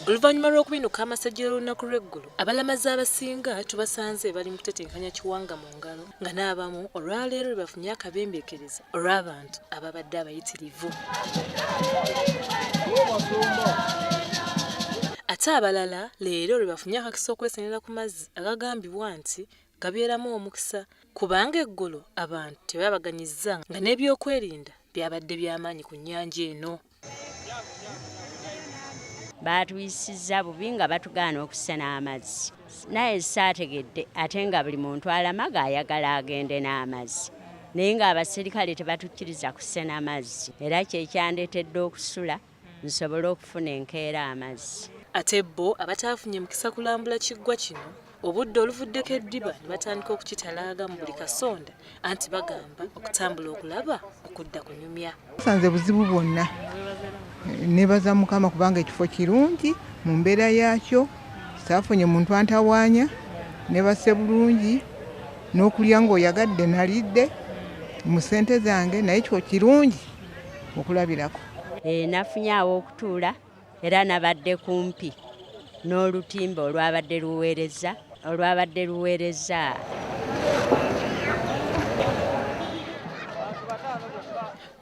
Oluvannyuma lw'okubinuka amasajja olunaku lw'eggulu, abalamazi abasinga tubasanze bali mu kutetenkanya kiwanga mu ngalo nga n'abamu olwaleero lwe bafunye akabembeekereza olw'abantu ababadde abayitirivu. Ate abalala leero lwe bafunye akakisa okwesenera ku mazzi agagambibwa nti gabeeramu omukisa kubanga eggulo abantu tebabaganyizza nga n'ebyokwerinda byabadde by'amaanyi ku nnyanja eno. Baatuyisizza bubi nga batugaana okusena amazzi. Naye saategedde ate nga buli muntu alamaga ayagala agende n'amazzi. Naye ng'abaserikale tebatukkiriza kusena amazzi. Era kyekyandeetedde okusula nsobole okufuna enkeera amazzi. Ate bo abataafunye mukisa kulambula kiggwa kino, obudde oluvuddeko eddiba ne batandika okukitalaaga mu buli kasonda anti bagamba okutambula okulaba okudda kunyumya. Sanze buzibu bwonna. Nebaza Mukama kubanga ekifo kirungi mu mbeera yaakyo, saafunye muntu antawaanya, nebase bulungi n'okulya ng'oyagadde nalidde mu ssente zange, naye kyo kirungi okulabirako. Nafunye awo okutuula era nabadde kumpi n'olutimba olwabadde luweereza.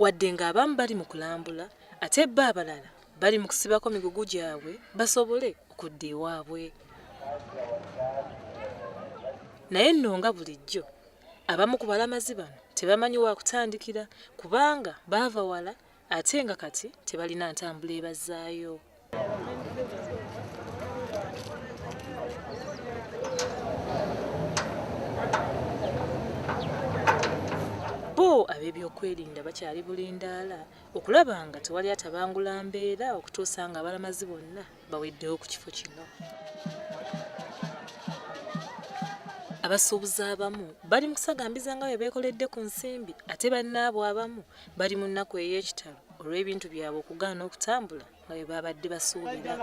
Wadde ng'abamu bali mu kulambula, ate bo abalala bali mu kusibako migugu gyabwe basobole okudda ewaabwe. Naye nno nga bulijjo, abamu ku balamazi bano tebamanyi wa kutandikira kubanga baava wala ate nga kati tebalina ntambula ebazzaayo. Bo ab'ebyokwerinda bakyali bulindaala okulaba nga tewali atabangula mbeera okutuusa nga abalamazi bonna baweddewo ku kifo kino. Abasuubuzi abamu bali mu kusagambiza nga bwe beekoledde ku nsimbi ate bannaabwe abamu bali mu nnaku ey'ekitalo olw'ebintu byabwe okugaana okutambula nga bwe babadde basuubira.